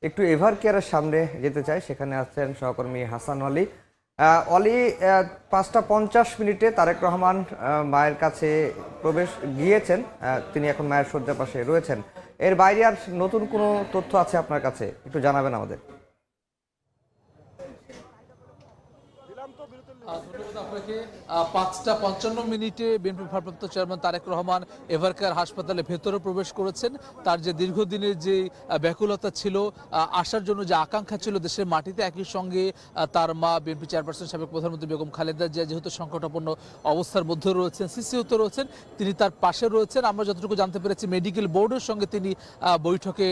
একটু এভার কেয়ারের সামনে যেতে চাই, সেখানে আছেন সহকর্মী হাসান অলি। অলি, ৫টা ৫০ মিনিটে তারেক রহমান মায়ের কাছে প্রবেশ গিয়েছেন। তিনি এখন মায়ের শয্যার পাশে রয়েছেন। এর বাইরে আর নতুন কোনো তথ্য আছে আপনার কাছে, একটু জানাবেন আমাদের। ধন্যবাদ আপনাকে। ৫টা ৫৫ মিনিটে বিএনপির ভারপ্রাপ্ত চেয়ারম্যান তারেক রহমান এভারকেয়ার হাসপাতালে ভেতরে প্রবেশ করেছেন। তার যে দীর্ঘদিনের যে ব্যাকুলতা ছিল, আসার জন্য যে আকাঙ্ক্ষা ছিল দেশের মাটিতে, একই সঙ্গে তার মা বিএনপি চেয়ারপারসন সাবেক প্রধানমন্ত্রী বেগম খালেদা জিয়া যেহেতু সংকটাপন্ন অবস্থার মধ্যে রয়েছেন, সিসিউতে রয়েছেন, তিনি তার পাশে রয়েছেন। আমরা যতটুকু জানতে পেরেছি মেডিকেল বোর্ডের সঙ্গে তিনি বৈঠকে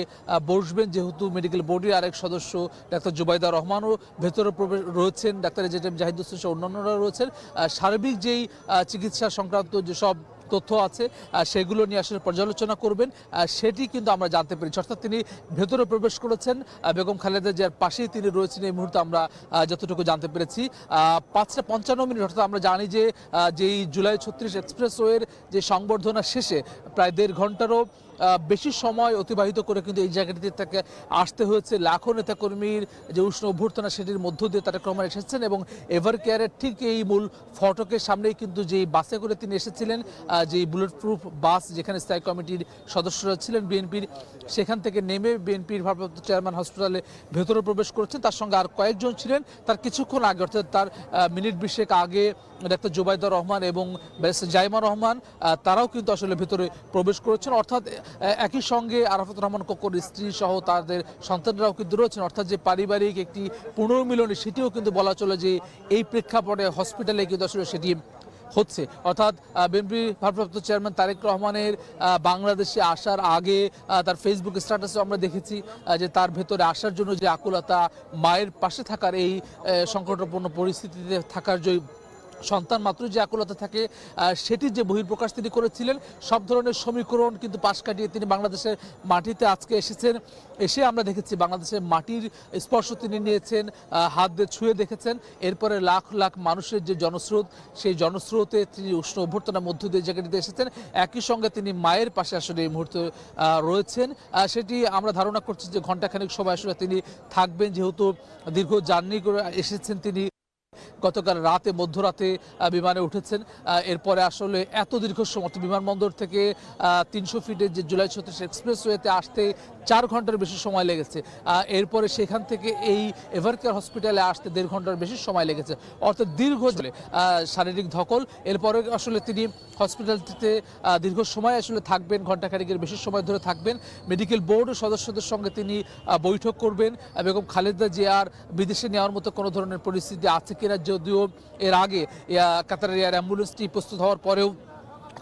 বসবেন, যেহেতু মেডিকেল বোর্ডের আরেক সদস্য ডাক্তার জুবাইদা রহমানও ভেতরে প্রবেশ রয়েছেন, ডাক্তার এজেড জাহিদ হোসেন সহ অন্যান্যরা রয়েছেন। সার্বিক যেই চিকিৎসা সংক্রান্ত যেসব তথ্য আছে সেগুলো নিয়ে আসলে পর্যালোচনা করবেন, সেটি কিন্তু আমরা জানতে পেরেছি। অর্থাৎ তিনি ভেতরে প্রবেশ করেছেন, বেগম খালেদা জিয়ার পাশেই তিনি রয়েছেন এই মুহূর্তে আমরা যতটুকু জানতে পেরেছি। ৫টা ৫৫ মিনিট, অর্থাৎ আমরা জানি যে যেই জুলাই ৩৬ এক্সপ্রেসওয়ের যে সংবর্ধনা শেষে প্রায় ১.৫ ঘন্টারও বেশি সময় অতিবাহিত করে কিন্তু এই জায়গাটিতে তাকে আসতে হয়েছে। লাখো নেতাকর্মীর যে উষ্ণ অভ্যর্থনা সেটির মধ্য দিয়ে তারেক রহমান এসেছেন এবং এভার কেয়ারের ঠিক এই মূল ফটকের সামনেই কিন্তু যেই বাসে করে তিনি এসেছিলেন, যেই বুলেট প্রুফ বাস যেখানে স্থায়ী কমিটির সদস্যরা ছিলেন বিএনপির, সেখান থেকে নেমে বিএনপির ভারপ্রাপ্ত চেয়ারম্যান হসপিটালে ভেতরে প্রবেশ করেছেন। তার সঙ্গে আর কয়েকজন ছিলেন তার কিছুক্ষণ আগে, অর্থাৎ তার মিনিট ২০ আগে ডাক্তার জুবাইদা রহমান এবং ব্যারিস্টার জাইমা রহমান তারাও কিন্তু আসলে ভেতরে প্রবেশ করেছেন। অর্থাৎ একই সঙ্গে আরাফাত রহমান কোকোর স্ত্রী সহ তাদের সন্তানরাও কিন্তু রয়েছেন। অর্থাৎ যে পারিবারিক একটি পুনর্মিলনী সেটিও কিন্তু বলা চলে যে এই প্রেক্ষাপটে হসপিটালে কিন্তু আসলে সেটি হচ্ছে। অর্থাৎ বিএনপি ভারপ্রাপ্ত চেয়ারম্যান তারেক রহমানের বাংলাদেশে আসার আগে তার ফেসবুক স্ট্যাটাসে আমরা দেখেছি যে তার ভেতরে আসার জন্য যে আকুলতা, মায়ের পাশে থাকার এই সংকটাপন্ন পরিস্থিতিতে থাকার যে সন্তান মাত্র যে আকুলতা থাকে, সেটির যে বহিঃপ্রকাশ তিনি করেছিলেন। সব ধরনের সমীকরণ কিন্তু পাশ কাটিয়ে তিনি বাংলাদেশের মাটিতে আজকে এসেছেন। এসে আমরা দেখেছি বাংলাদেশের মাটির স্পর্শ তিনি নিয়েছেন, হাত দিয়ে ছুঁয়ে দেখেছেন। এরপরে লাখ লাখ মানুষের যে জনস্রোত, সেই জনস্রোতে তিনি উষ্ণ অভ্যর্থনার মধ্য দিয়ে জায়গাটিতে এসেছেন। একই সঙ্গে তিনি মায়ের পাশে আসলে এই মুহূর্তে রয়েছেন। সেটি আমরা ধারণা করছি যে ঘণ্টাখানেক সময় আসলে তিনি থাকবেন, যেহেতু দীর্ঘ জার্নি করে এসেছেন তিনি। গতকাল রাতে মধ্যরাতে বিমানে উঠেছেন। এরপরে আসলে এত দীর্ঘ সময় বিমানবন্দর থেকে ৩০০ ফিটের যে জুলাই ৩৬ এক্সপ্রেসওয়েতে আসতে ৪ ঘন্টার বেশি সময় লেগেছে। এরপরে সেখান থেকে এই এভারকেয়ার হসপিটালে আসতে ১.৫ ঘন্টার বেশি সময় লেগেছে। অর্থাৎ দীর্ঘ শারীরিক ধকল। এরপরে আসলে তিনি হসপিটালটিতে দীর্ঘ সময় আসলে থাকবেন, ঘণ্টাখানেকের বেশি সময় ধরে থাকবেন। মেডিকেল বোর্ডের সদস্যদের সঙ্গে তিনি বৈঠক করবেন। বেগম খালেদা জিয়ার বিদেশে নেওয়ার মতো কোনো ধরনের পরিস্থিতি আছে কিনা, যদিও এর আগে কাতারের এয়ার অ্যাম্বুলেন্সটি প্রস্তুত হওয়ার পরেও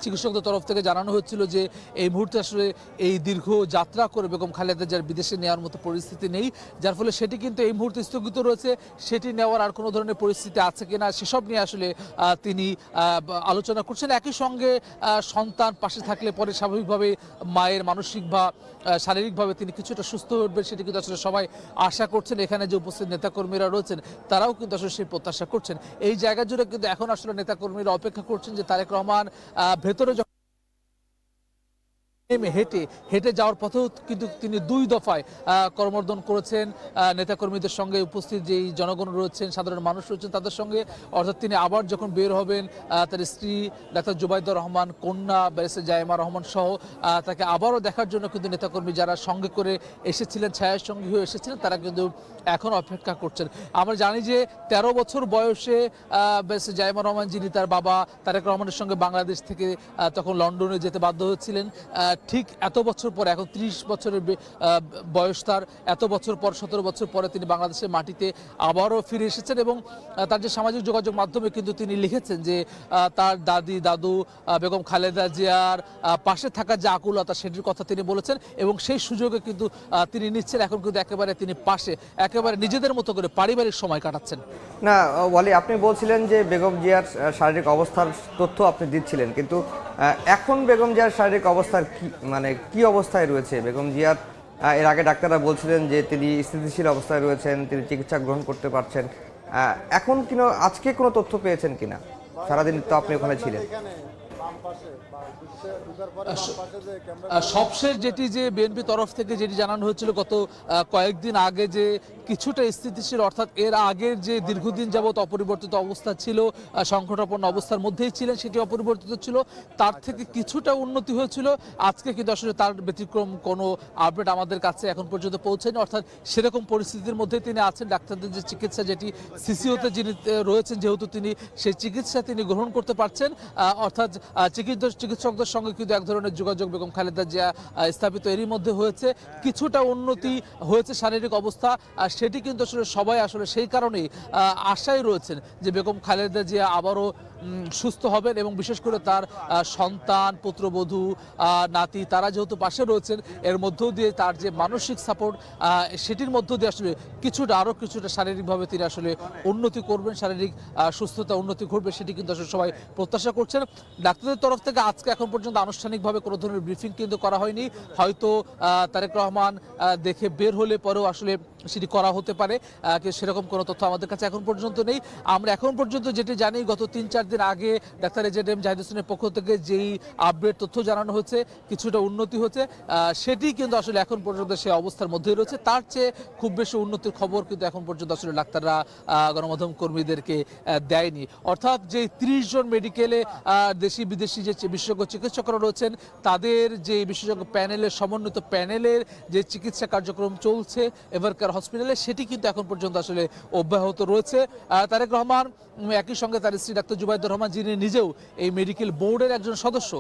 চিকিৎসকদের তরফ থেকে জানানো হচ্ছিল যে এই মুহূর্তে আসলে এই দীর্ঘ যাত্রা করে বেগম খালেদা জিয়ার বিদেশে নেওয়ার মতো পরিস্থিতি নেই, যার ফলে সেটি কিন্তু এই মুহূর্তে স্থগিত রয়েছে। সেটি নেওয়ার আর কোনো ধরনের পরিস্থিতি আছে কিনা সেসব নিয়ে আসলে তিনি আলোচনা করছেন। একই সঙ্গে সন্তান পাশে থাকলে পরে স্বাভাবিকভাবে মায়ের মানসিক বা শারীরিকভাবে তিনি কিছুটা সুস্থ হয়ে উঠবেন, সেটি কিন্তু আসলে সবাই আশা করছেন। এখানে যে উপস্থিত নেতাকর্মীরা রয়েছেন তারাও কিন্তু আসলে সেই প্রত্যাশা করছেন। এই জায়গা জুড়ে কিন্তু এখন আসলে নেতাকর্মীরা অপেক্ষা করছেন যে তারেক রহমান ভেতরে হেঁটে যাওয়ার পথেও কিন্তু তিনি ২ দফায় করমর্দন করেছেন নেতাকর্মীদের সঙ্গে, উপস্থিত যেই জনগণ রয়েছেন, সাধারণ মানুষ রয়েছেন তাদের সঙ্গে। অর্থাৎ তিনি আবার যখন বের হবেন, তার স্ত্রী ডাক্তার জুবাইদা রহমান, কন্যা ব্যারিস্টার জাইমা রহমান সহ তাকে আবারও দেখার জন্য কিন্তু নেতাকর্মী যারা সঙ্গে করে এসেছিলেন, ছায়ার সঙ্গী হয়ে এসেছিলেন, তারা কিন্তু এখন অপেক্ষা করছেন। আমরা জানি যে ১৩ বছর বয়সে ব্যারিস্টার জাইমা রহমান, যিনি তার বাবা তারেক রহমানের সঙ্গে বাংলাদেশ থেকে তখন লন্ডনে যেতে বাধ্য হয়েছিলেন, ঠিক এত বছর পরে, এখন ৩০ বছরের বয়স তার, এত বছর পর ১৭ বছর পরে তিনি বাংলাদেশের মাটিতে আবারও ফিরে এসেছেন। এবং তার যে সামাজিক যোগাযোগ মাধ্যমে কিন্তু তিনি লিখেছেন যে তার দাদি দাদু বেগম খালেদা জিয়ার পাশে থাকার যে আকুলতা সেটির কথা তিনি বলেছেন এবং সেই সুযোগে কিন্তু তিনি নিচ্ছেন। এখন কিন্তু একেবারে তিনি পাশে, একেবারে নিজেদের মতো করে পারিবারিক সময় কাটাচ্ছেন। না ওয়ালি, আপনি বলছিলেন যে বেগম জিয়ার শারীরিক অবস্থার তথ্য আপনি দিচ্ছিলেন, কিন্তু এখন বেগম জিয়ার শারীরিক অবস্থার কি অবস্থায় রয়েছে বেগম জিয়ার? এর আগে ডাক্তাররা বলছিলেন যে তিনি স্থিতিশীল অবস্থায় রয়েছেন, তিনি চিকিৎসা গ্রহণ করতে পারছেন। এখন আজকে কোনো তথ্য পেয়েছেন কিনা? সারাদিন তো আপনি ওখানে ছিলেন। সবশেষ যেটি যে বিএনপি তরফ থেকে যেটি জানানো হয়েছিল গত কয়েকদিন আগে যে কিছুটা স্থিতিশীল, অর্থাৎ এর আগের যে দীর্ঘদিন যাবৎ অপরিবর্তিত অবস্থা ছিল, সংকটাপন্ন অবস্থার মধ্যেই ছিলেন, সেটি অপরিবর্তিত ছিল, তার থেকে কিছুটা উন্নতি হয়েছিল। আজকে কিন্তু আসলে তার ব্যতিক্রম কোনো আপডেট আমাদের কাছে এখন পর্যন্ত পৌঁছায়নি, অর্থাৎ সেরকম পরিস্থিতির মধ্যে তিনি আছেন। ডাক্তারদের যে চিকিৎসা, যেটি সিসিওতে যিনি রয়েছেন, যেহেতু তিনি সেই চিকিৎসা তিনি গ্রহণ করতে পারছেন, অর্থাৎ চিকিৎসকদের সঙ্গে কিন্তু এক ধরনের যোগাযোগ বেগম খালেদা জিয়া স্থাপিত এরই মধ্যে হয়েছে। কিছুটা উন্নতি হয়েছে শারীরিক অবস্থা, সেটি কিন্তু আসলে সবাই আসলে সেই কারণেই আশায় রয়েছেন যে বেগম খালেদা জিয়া আবারও সুস্থ হবেন, এবং বিশেষ করে তার সন্তান, পুত্রবধূ, নাতি, তারা যেহেতু পাশে রয়েছেন, এর মধ্য দিয়ে তার যে মানসিক সাপোর্ট, সেটির মধ্য দিয়ে আসলে আরও কিছুটা শারীরিকভাবে তিনি আসলে উন্নতি করবেন, শারীরিক সুস্থতা উন্নতি ঘটবে, সেটি কিন্তু আসলে সবাই প্রত্যাশা করছেন। ডাক্তারদের তরফ থেকে আজকে এখন পর্যন্ত আনুষ্ঠানিকভাবে কোনো ধরনের ব্রিফিং কিন্তু করা হয়নি। হয়তো তারেক রহমান দেখে বের হলে পরেও আসলে সেটি করা হতে পারে, সেরকম কোনো তথ্য আমাদের কাছে এখন পর্যন্ত নেই। আমরা এখন পর্যন্ত যেটি জানি, গত 3-4 দিন আগে ডাক্তার এজেড জাহিদ হোসেনের পক্ষ থেকে যেই আপডেট তথ্য জানানো হয়েছে, কিছুটা উন্নতি হচ্ছে, সেটি কিন্তু আসলে এখন পর্যন্ত সে অবস্থার মধ্যেই রয়েছে। তার চেয়ে খুব বেশি উন্নতির খবর কিন্তু এখন পর্যন্ত আসলে ডাক্তাররা গণমাধ্যম কর্মীদেরকে দেয়নি। অর্থাৎ যে 30 জন মেডিকেলে দেশি বিদেশি যে বিশেষজ্ঞ চিকিৎসকরা রয়েছেন, তাদের যে বিশেষজ্ঞ প্যানেলের সমন্বিত প্যানেলের যে চিকিৎসা কার্যক্রম চলছে এভারকেয়ার হসপিটালে, সেটি কিন্তু এখন পর্যন্ত আসলে অব্যাহত রয়েছে। তারেক রহমান, একই সঙ্গে তার স্ত্রী ডাক্তার জুবাইদুর রহমান, যিনি নিজেও এই মেডিকেল বোর্ডের একজন সদস্য,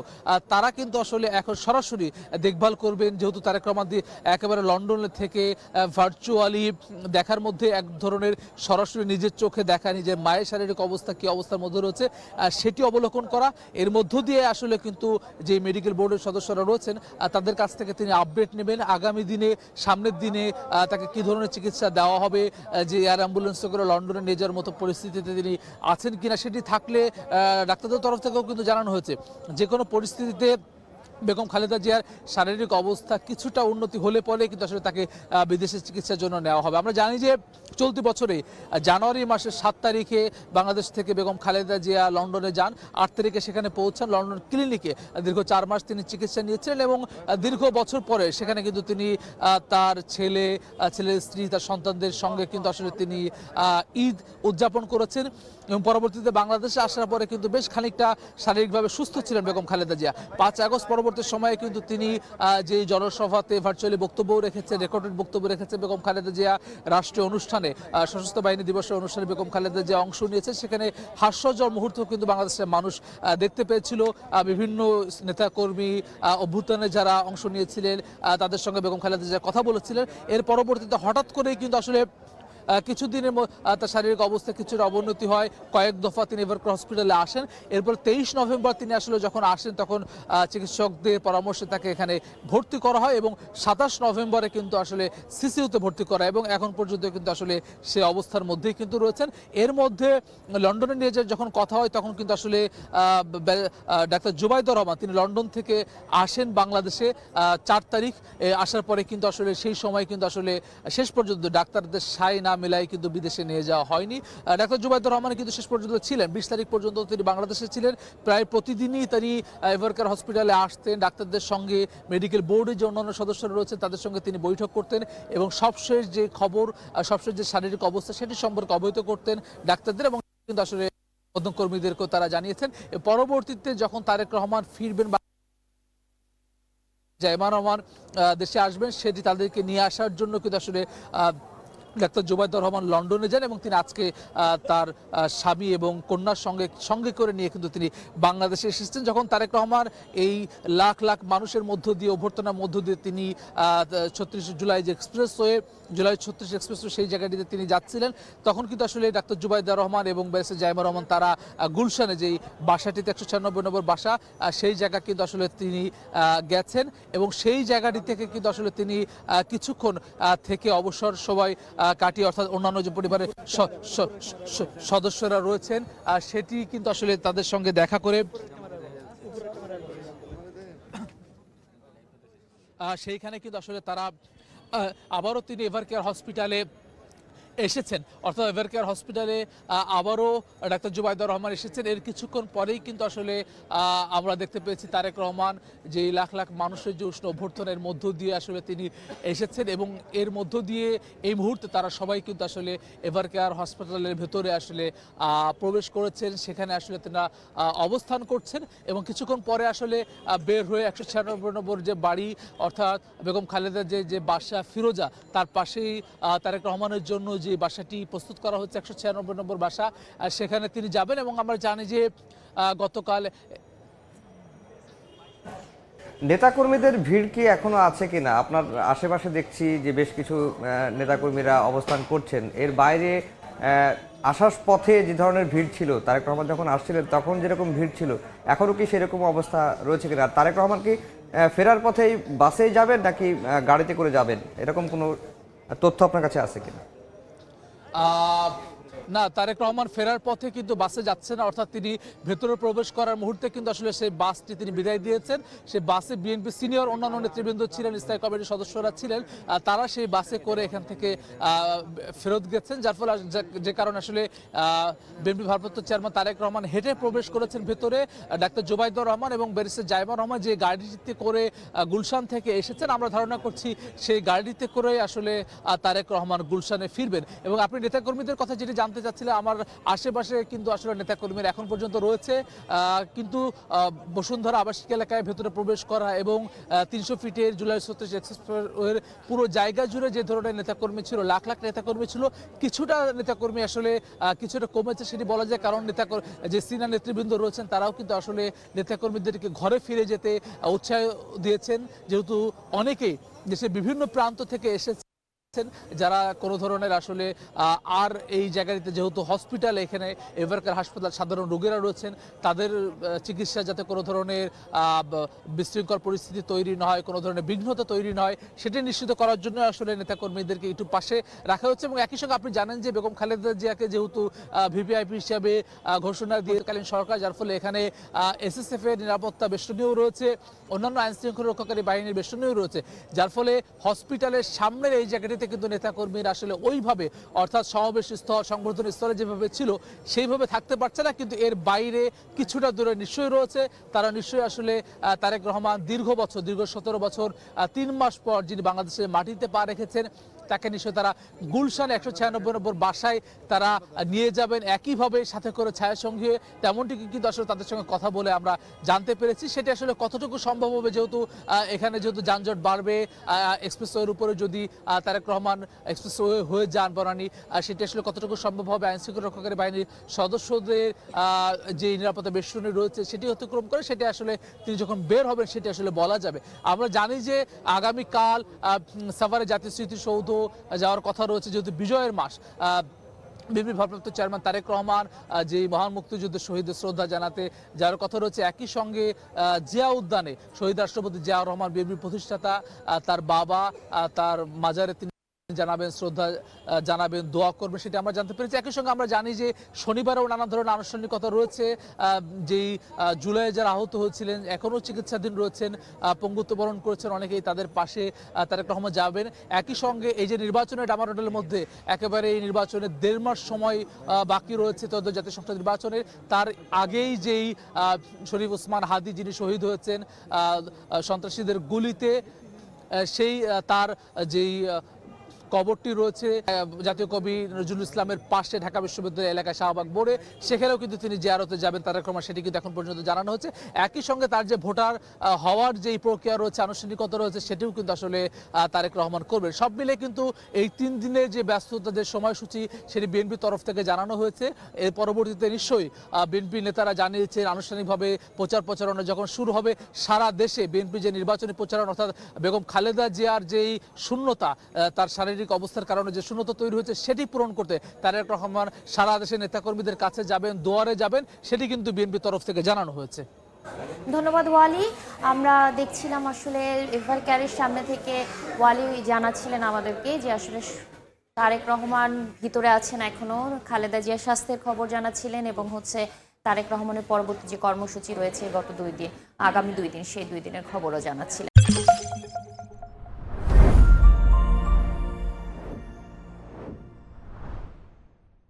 তারা কিন্তু আসলে এখন সরাসরি দেখভাল করবেন। যেহেতু তারেক রহমান একেবারে লন্ডন থেকে ভার্চুয়ালি দেখার মধ্যে এক ধরনের সরাসরি নিজের চোখে দেখা, নিজের মায়ের শারীরিক অবস্থা কি অবস্থার মধ্যে রয়েছে সেটি অবলোকন করা, এর মধ্য দিয়ে আসলে কিন্তু যে মেডিকেল বোর্ডের সদস্যরা রয়েছেন তাদের কাছ থেকে তিনি আপডেট নেবেন। আগামী দিনে, সামনের দিনে তাকে কি ধরনের চিকিৎসা দেওয়া হবে, যে এয়ার অ্যাম্বুলেন্সে করে লন্ডনে নিয়ে যাওয়ার মতো পরিস্থিতিতে তিনি আছেন কিনা, সেটি থাকলে ডাক্তারদের তরফ থেকেও কিন্তু জানানো হয়েছে যে কোনো পরিস্থিতিতে বেগম খালেদা জিয়ার শারীরিক অবস্থা কিছুটা উন্নতি হলে পরে কিন্তু আসলে তাকে বিদেশে চিকিৎসার জন্য নেওয়া হবে। আমরা জানি যে চলতি বছরে জানুয়ারি মাসের 7 তারিখে বাংলাদেশ থেকে বেগম খালেদা জিয়া লন্ডনে যান, 8 তারিখে সেখানে পৌঁছান। লন্ডন ক্লিনিকে দীর্ঘ 4 মাস তিনি চিকিৎসা নিয়েছিলেন, এবং দীর্ঘ বছর পরে সেখানে কিন্তু তিনি তার ছেলের স্ত্রী, তার সন্তানদের সঙ্গে কিন্তু আসলে তিনি ঈদ উদযাপন করেছেন, এবং পরবর্তীতে বাংলাদেশে আসার পরে কিন্তু বেশ খানিকটা শারীরিকভাবে সুস্থ ছিলেন বেগম খালেদা জিয়া। 5 আগস্ট পরবর্তী সময়ে কিন্তু তিনি যে জনসভাতে ভার্চুয়ালি বক্তব্য রেখেছেন, রেকর্ডেড বক্তব্য রেখেছেন বেগম খালেদা জিয়া, রাষ্ট্রীয় অনুষ্ঠানে, সশস্ত্র বাহিনী দিবসের অনুষ্ঠানে বেগম খালেদা জিয়া অংশ নিয়েছেন। সেখানে হাস্যজ্জ্বল মুহূর্ত কিন্তু বাংলাদেশের মানুষ দেখতে পেয়েছিল। বিভিন্ন নেতাকর্মী, অভ্যুত্থানে যারা অংশ নিয়েছিলেন, তাদের সঙ্গে বেগম খালেদা জিয়া কথা বলেছিলেন। এর পরবর্তীতে হঠাৎ করেই কিন্তু আসলে কিছুদিনের তার শারীরিক অবস্থা কিছুটা অবনতি হয়, কয়েক দফা তিনি এভারকেয়ার হসপিটালে আসেন। এরপর 23 নভেম্বর তিনি আসলে যখন আসেন, তখন চিকিৎসকদের পরামর্শে তাকে এখানে ভর্তি করা হয়, এবং 27 নভেম্বরে কিন্তু আসলে সিসিউতে ভর্তি করা, এবং এখন পর্যন্ত কিন্তু আসলে সে অবস্থার মধ্যেই কিন্তু রয়েছেন। এর মধ্যে লন্ডনে নিয়ে যায় যখন কথা হয়, তখন কিন্তু আসলে ডাক্তার জুবাইদুর রহমান তিনি লন্ডন থেকে আসেন বাংলাদেশে 4 তারিখ। আসার পরে কিন্তু আসলে সেই সময় কিন্তু আসলে শেষ পর্যন্ত ডাক্তারদের সাই না মেলায় কিন্তু বিদেশে নিয়ে যাওয়া হয়নি। ডাক্তার জুবাইদুর রহমান কিন্তু শেষ পর্যন্ত ছিলেন, 20 তারিখ পর্যন্ত তিনি বাংলাদেশে ছিলেন। প্রায় প্রতিদিনই তিনি এভারকেয়ার হসপিটালে আসতেন, ডাক্তারদের সঙ্গে, মেডিকেল বোর্ডের যে অন্যান্য সদস্যরা রয়েছেন তাদের সঙ্গে তিনি বৈঠক করতেন, এবং সবশেষ যে খবর, সবশেষ যে শারীরিক অবস্থা, সেটি সম্পর্কে অবহিত করতেন ডাক্তারদের, এবং কিন্তু আসলে কর্মীদেরকেও তারা জানিয়েছেন। পরবর্তীতে যখন তারেক রহমান ফিরবেন, জাইমা রহমান দেশে আসবেন, সেটি তাদেরকে নিয়ে আসার জন্য কিন্তু আসলে ডাক্তার জুবাইদুর রহমান লন্ডনে যান, এবং তিনি আজকে তার স্বামী এবং কন্যার সঙ্গে করে নিয়ে কিন্তু তিনি বাংলাদেশে এসেছেন। যখন তারেক রহমান এই লাখ লাখ মানুষের মধ্য দিয়ে, অভ্যর্থনার মধ্য দিয়ে তিনি 36 জুলাই যে এক্সপ্রেসওয়ে, জুলাই 36 এক্সপ্রেসওয়ে, সেই জায়গাটিতে তিনি যাচ্ছিলেন, তখন কিন্তু আসলে ডাক্তার জুবাইদুর রহমান এবং ব্যারিস্টার জাইমা রহমান তারা গুলশানে, যেই বাসাটিতে 196 নম্বর বাসা, সেই জায়গা কিন্তু আসলে তিনি গেছেন, এবং সেই জায়গাটি থেকে কিন্তু আসলে তিনি কিছুক্ষণ থেকে অবসর সবাই কাটিয়ে, অর্থাৎ অন্যান্য যে পরিবারের সদস্যরা রয়েছেন, সেটি কিন্তু আসলে তাদের সঙ্গে দেখা করে সেইখানে কিন্তু আসলে তারা আবারও তিনি এভারকেয়ার হসপিটালে এসেছেন, অর্থাৎ এভারকেয়ার হসপিটালে আবারও ডাক্তার জুবাইদুর রহমান এসেছেন। এর কিছুক্ষণ পরেই কিন্তু আসলে আমরা দেখতে পেয়েছি তারেক রহমান যে লাখ লাখ মানুষের যে উষ্ণ অভ্যর্থনের মধ্য দিয়ে আসলে তিনি এসেছেন, এবং এর মধ্য দিয়ে এই মুহূর্তে তারা সবাই কিন্তু আসলে এভারকেয়ার হসপিটালের ভেতরে আসলে প্রবেশ করেছেন, সেখানে আসলে তারা অবস্থান করছেন, এবং কিছুক্ষণ পরে আসলে বের হয়ে 196 নম্বর যে বাড়ি অর্থাৎ বেগম খালেদার যে বাসা ফিরোজা, তার পাশেই তারেক রহমানের জন্য যে বাসাটি প্রস্তুত করা হচ্ছে 196 নম্বর বাসা, সেখানে তিনি যাবেন। এবং আমরা জানি যে গতকাল নেতাকর্মীদের ভিড় কি এখনো আছে কিনা? আপনার আশেপাশে দেখছি যে বেশ কিছু নেতাকর্মীরা অবস্থান করছেন। এর বাইরে আসার পথে যে ধরনের ভিড় ছিল, তারেক রহমান যখন আসছিলেন তখন যেরকম ভিড় ছিল, এখনো কি সেরকম অবস্থা রয়েছে কিনা? আর তারেক রহমান কি ফেরার পথেই বাসে যাবেন নাকি গাড়িতে করে যাবেন, এরকম কোনো তথ্য আপনার কাছে আছে কিনা? না, তারেক রহমান ফেরার পথে কিন্তু বাসে যাচ্ছে না, অর্থাৎ তিনি ভেতরে প্রবেশ করার মুহূর্তে কিন্তু আসলে সেই বাসটি তিনি বিদায় দিয়েছেন। সেই বাসে বিএনপি সিনিয়র অন্যান্য নেতৃবৃন্দ ছিলেন, স্থায়ী কমিটির সদস্যরা ছিলেন, তারা সেই বাসে করে এখান থেকে ফেরত গেছেন, যার ফলে যে কারণে আসলে বিএনপি ভারপ্রাপ্ত চেয়ারম্যান তারেক রহমান হেঁটে প্রবেশ করেছেন ভেতরে। ডাক্তার জুবাইদুর রহমান এবং ব্যারিস্টার জাইমা রহমান যে গাড়িটিতে করে গুলশান থেকে এসেছেন, আমরা ধারণা করছি সেই গাড়িতে করে আসলে তারেক রহমান গুলশানে ফিরবেন। এবং আপনি নেতাকর্মীদের কথা যেটি জানতে চাচ্ছিলেন, আমার আশেপাশে কিন্তু আসলে নেতাকর্মীরা এখন পর্যন্ত রয়েছে, কিন্তু বসুন্ধরা আবাসিক এলাকায় ভেতরে প্রবেশ করা এবং 300 ফিটের জুলাই 36 এক্সপ্রেসওয়ের পুরো জায়গা জুড়ে যে ধরনের নেতাকর্মী ছিল, লাখ লাখ নেতাকর্মী ছিল, কিছুটা নেতাকর্মী আসলে কিছুটা কমেছে সেটি বলা যায়, কারণ যে সিনিয়র নেতৃবৃন্দ রয়েছেন তারাও কিন্তু আসলে নেতাকর্মীদেরকে ঘরে ফিরে যেতে উৎসাহ দিয়েছেন, যেহেতু অনেকেই দেশের বিভিন্ন প্রান্ত থেকে এসেছে, যারা কোনো ধরনের আসলে আর এই জায়গাটিতে যেহেতু হসপিটাল, এখানে এভারকেয়ার হাসপাতাল, সাধারণ রোগীরা রয়েছেন, তাদের চিকিৎসা যাতে কোনো ধরনের বিশৃঙ্খল পরিস্থিতি তৈরি না হয়, কোনো ধরনের বিঘ্নতা তৈরি না হয়, সেটি নিশ্চিত করার জন্য আসলে নেতাকর্মীদেরকে একটু পাশে রাখা হচ্ছে। এবং একই সঙ্গে আপনি জানেন যে বেগম খালেদা জিয়াকে যেহেতু ভিভিআইপি হিসাবে ঘোষণা দিয়েকালীন সরকার, যার ফলে এখানে এসএসএফ এর নিরাপত্তা বেষ্টনীও রয়েছে, অন্যান্য আইন শৃঙ্খলা রক্ষাকারী বাহিনীর বেষ্টনীও রয়েছে, যার ফলে হসপিটালের সামনের এই জায়গাটিতে কিন্তু নেতাকর্মীরা আসলে ওইভাবে, অর্থাৎ সমাবেশ স্থল, সংবর্ধনা স্থলে যেভাবে ছিল সেইভাবে থাকতে পারছে না, কিন্তু এর বাইরে কিছুটা দূরে নিশ্চয়ই রয়েছে। তারা নিশ্চয়ই আসলে তারেক রহমান দীর্ঘ 17 বছর 3 মাস পর যিনি বাংলাদেশের মাটিতে পা রেখেছেন, তাকে নিশ্চয়ই তারা গুলশান 196 নম্বর বাসায় তারা নিয়ে যাবেন, একইভাবে সাথে করে ছায়া সঙ্গী, তেমনটি কিন্তু আসলে তাদের সঙ্গে কথা বলে আমরা জানতে পেরেছি। সেটি আসলে কতটুকু সম্ভব হবে, যেহেতু এখানে যেহেতু যানজট বাড়বে, এক্সপ্রেসওয়ের উপরে যদি তারেক রহমান এক্সপ্রেসওয়ে হয়ে যান বনানী, সেটি আসলে কতটুকু সম্ভব হবে আইন শৃঙ্খলা রক্ষাকারী বাহিনীর সদস্যদের যে নিরাপত্তা বেষ্টনী রয়েছে সেটি অতিক্রম করে, সেটি আসলে তিনি যখন বের হবেন সেটি আসলে বলা যাবে। আমরা জানি যে আগামীকাল সাভারে জাতীয় স্মৃতিসৌধ যাওয়ার কথা রয়েছে, যেহেতু বিজয়ের মাস। বিএনপি ভারপ্রাপ্ত চেয়ারম্যান তারেক রহমান যে মহান মুক্তিযুদ্ধের শহীদদের শ্রদ্ধা জানাতে যাওয়ার কথা রয়েছে, একই সঙ্গে জিয়া উদ্যানে শহীদ রাষ্ট্রপতি জিয়াউর রহমান বিএনপির প্রতিষ্ঠাতা, তার বাবা, তার মাজারে তিনি জানাবেন, শ্রদ্ধা জানাবেন, দোয়া করবেন, সেটা আমরা জানতে পেরেছি। একই সঙ্গে আমরা জানি যে শনিবারেও নানা ধরনের আনুষ্ঠানিকতা রয়েছে। যেই জুলাই যারা আহত হয়েছিলেন এখনও চিকিৎসাধীন রয়েছেন, পঙ্গুত্ব বরণ করেছেন অনেকেই, তাদের পাশে তারেক রহমান যাবেন। একই সঙ্গে এই যে নির্বাচনের ডামাডোলের মধ্যে একেবারে এই নির্বাচনের 1.5 মাস সময় বাকি রয়েছে ত্রয়োদশ জাতীয় সংসদ নির্বাচনের, তার আগেই যেই শরীফ ওসমান হাদি যিনি শহীদ হয়েছেন সন্ত্রাসীদের গুলিতে, সেই তার যেই কবরটি রয়েছে জাতীয় কবি নজরুল ইসলামের পাশে ঢাকা বিশ্ববিদ্যালয় এলাকায় শাহবাগ মোড়ে, সেখানেও কিন্তু তিনি জিয়ারতে যাবেন তারেক রহমান, সেটি কিন্তু এখন পর্যন্ত জানানো হচ্ছে। একই সঙ্গে তার যে ভোটার হওয়ার যেই প্রক্রিয়া রয়েছে, আনুষ্ঠানিকতা রয়েছে, সেটিও কিন্তু আসলে তারেক রহমান করবেন। সব মিলে কিন্তু এই 3 দিনের যে ব্যস্ততা, যে সময়সূচি, সেটি বিএনপির তরফ থেকে জানানো হয়েছে। এর পরবর্তীতে নিশ্চয়ই বিএনপি নেতারা জানিয়েছেন আনুষ্ঠানিকভাবে প্রচার প্রচারণা যখন শুরু হবে সারা দেশে, বিএনপি যে নির্বাচনী প্রচারণা, অর্থাৎ বেগম খালেদা জিয়ার যেই শূন্যতা, তার শারীরিক অবস্থার কারণে যে শূন্যতা তৈরি হয়েছে, সেটি পূরণ করতে তারেক রহমান সারা দেশের নেতাকর্মীদের কাছে যাবেন, দুয়ারে যাবেন, সেটি কিন্তু বিএনপি তরফ থেকে জানানো হয়েছে। ধন্যবাদ ওয়ালি। আমরা দেখছিলাম আসলে এভারকেয়ারের সামনে থেকে ওয়ালি জানাচ্ছিলেন আমাদেরকে যে আসলে তারেক রহমান ভিতরে আছেন এখনো, খালেদা জিয়ার স্বাস্থ্যের খবর জানাচ্ছিলেন, এবং তারেক রহমানের পরবর্তী যে কর্মসূচি রয়েছে গত 2 দিন, আগামী 2 দিন, সেই 2 দিনের খবরও জানাচ্ছিলেন।